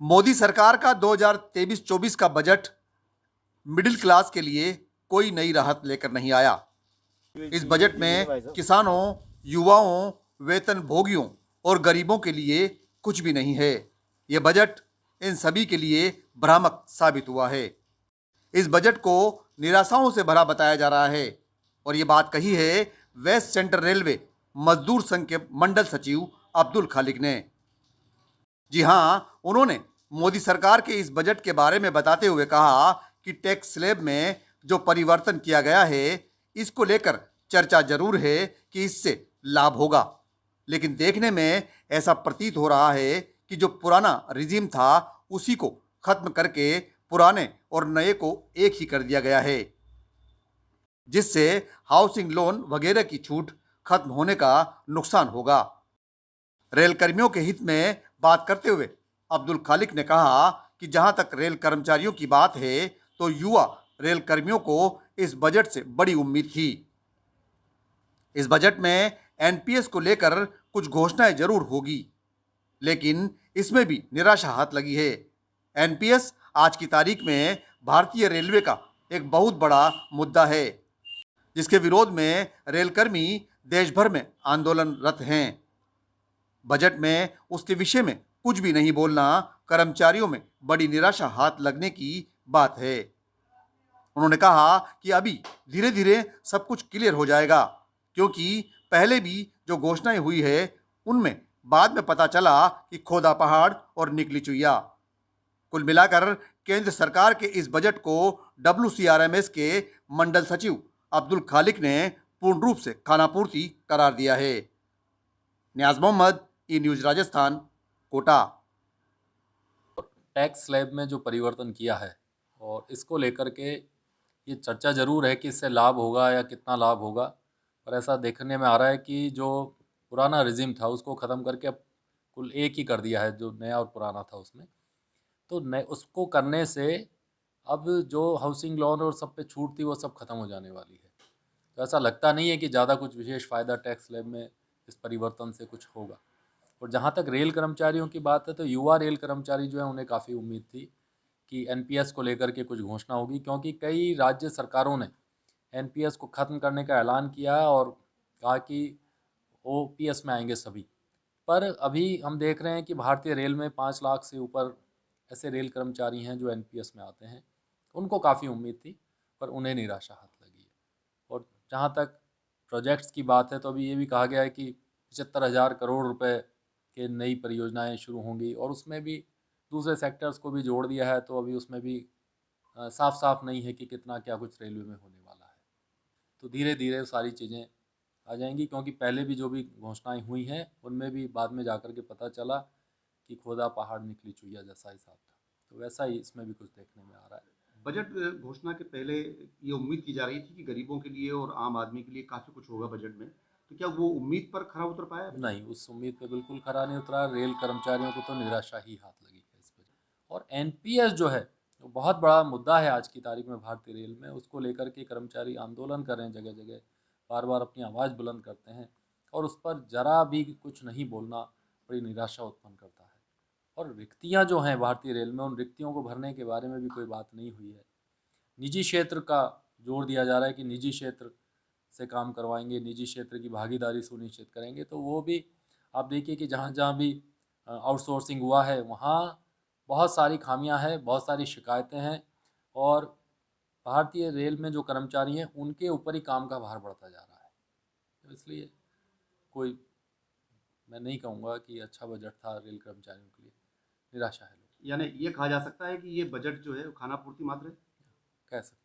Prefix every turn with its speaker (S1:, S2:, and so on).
S1: मोदी सरकार का 2023-24 का बजट मिडिल क्लास के लिए कोई नई राहत लेकर नहीं आया। इस बजट में किसानों, युवाओं, वेतन भोगियों और गरीबों के लिए कुछ भी नहीं है। यह बजट इन सभी के लिए भ्रामक साबित हुआ है। इस बजट को निराशाओं से भरा बताया जा रहा है और ये बात कही है वेस्ट सेंट्रल रेलवे मजदूर संघ के मंडल सचिव अब्दुल खालिक ने। जी हां, उन्होंने मोदी सरकार के इस बजट के बारे में बताते हुए कहा कि टैक्स स्लैब में जो परिवर्तन किया गया है, इसको लेकर चर्चा जरूर है कि इससे लाभ होगा, लेकिन देखने में ऐसा प्रतीत हो रहा है कि जो पुराना रिजीम था, उसी को खत्म करके पुराने और नए को एक ही कर दिया गया है, जिससे हाउसिंग लोन वगैरह की छूट खत्म होने का नुकसान होगा। रेल कर्मियों के हित में बात करते हुए अब्दुल खालिक ने कहा कि जहां तक रेल कर्मचारियों की बात है, तो युवा रेल कर्मियों को इस बजट से बड़ी उम्मीद थी। इस बजट में एनपीएस को लेकर कुछ घोषणाएं जरूर होगी, लेकिन इसमें भी निराशा हाथ लगी है। एनपीएस आज की तारीख में भारतीय रेलवे का एक बहुत बड़ा मुद्दा है, जिसके विरोध में रेलकर्मी देश भर में आंदोलनरत हैं। बजट में उसके विषय में कुछ भी नहीं बोलना कर्मचारियों में बड़ी निराशा हाथ लगने की बात है। उन्होंने कहा कि अभी धीरे धीरे सब कुछ क्लियर हो जाएगा, क्योंकि पहले भी जो घोषणाएं हुई है, उनमें बाद में पता चला कि खोदा पहाड़ और निकली चुईया। कुल मिलाकर केंद्र सरकार के इस बजट को डब्ल्यूसीआरएमएस के मंडल सचिव अब्दुल खालिक ने पूर्ण रूप से खानापूर्ति करार दिया है। Niyaz Mohammad, E news Rajasthan, Kota.
S2: Tax slab में जो परिवर्तन किया है और इसको लेकर के ये चर्चा ज़रूर है कि इससे लाभ होगा या कितना लाभ होगा, पर ऐसा देखने में आ रहा है कि जो पुराना रिजिम था उसको ख़त्म करके अब कुल एक ही कर दिया है, जो नया और पुराना था उसमें। तो नए उसको करने से अब जो हाउसिंग लोन और सब पे छूट थी वो सब खत्म हो जाने वाली है। तो ऐसा लगता नहीं है कि ज़्यादा कुछ विशेष फ़ायदा टैक्स स्लैब में इस परिवर्तन से कुछ होगा। और जहाँ तक रेल कर्मचारियों की बात है, तो युवा रेल कर्मचारी जो है उन्हें काफ़ी उम्मीद थी कि एनपीएस को लेकर के कुछ घोषणा होगी, क्योंकि कई राज्य सरकारों ने एनपीएस को ख़त्म करने का ऐलान किया और कहा कि ओपीएस में आएंगे सभी। पर अभी हम देख रहे हैं कि भारतीय रेल में 5 लाख से ऊपर ऐसे रेल कर्मचारी हैं जो एनपीएस में आते हैं। उनको काफ़ी उम्मीद थी, पर उन्हें निराशा हाथ लगी है। और जहाँ तक प्रोजेक्ट्स की बात है, तो अभी ये भी कहा गया है कि 75,000 करोड़ रुपए के नई परियोजनाएं शुरू होंगी, और उसमें भी दूसरे सेक्टर्स को भी जोड़ दिया है। तो अभी उसमें भी साफ साफ नहीं है कि कितना क्या कुछ रेलवे में होने वाला है। तो धीरे धीरे सारी चीज़ें आ जाएंगी, क्योंकि पहले भी जो भी घोषणाएं हुई हैं उनमें भी बाद में जाकर के पता चला कि खोदा पहाड़ निकली चुईया जैसा हिसाब था। तो वैसा ही इसमें भी कुछ देखने में आ रहा है।
S1: बजट घोषणा के पहले ये उम्मीद की जा रही थी कि गरीबों के लिए और आम आदमी के लिए काफ़ी कुछ होगा बजट में, तो क्या वो उम्मीद पर खरा उतर पाया बजट?
S2: नहीं, उस उम्मीद पे बिल्कुल खरा नहीं उतरा। रेल कर्मचारियों को तो निराशा ही हाथ लगी है इस वजह। और एनपीएस जो है वो बहुत बड़ा मुद्दा है आज की तारीख में भारतीय रेल में। उसको लेकर के कर्मचारी आंदोलन कर रहे हैं जगह जगह, बार बार अपनी आवाज़ बुलंद करते हैं, और उस पर ज़रा भी कुछ नहीं बोलना बड़ी निराशा उत्पन्न करता है। और रिक्तियाँ जो हैं भारतीय रेल में, उन रिक्तियों को भरने के बारे में भी कोई बात नहीं हुई है। निजी क्षेत्र का जोर दिया जा रहा है कि निजी क्षेत्र से काम करवाएंगे, निजी क्षेत्र की भागीदारी सुनिश्चित करेंगे। तो वो भी आप देखिए कि जहाँ जहाँ भी आउटसोर्सिंग हुआ है वहाँ बहुत सारी खामियां हैं, बहुत सारी शिकायतें हैं, और भारतीय रेल में जो कर्मचारी हैं उनके ऊपर ही काम का भार बढ़ता जा रहा है। तो इसलिए कोई, मैं नहीं कहूँगा कि अच्छा बजट था रेल कर्मचारियों के लिए। निराशा है लोग,
S1: यानी ये कहा जा सकता है कि ये बजट जो है वो खाना पूर्ति मात्र है।
S2: कह सकते हैं।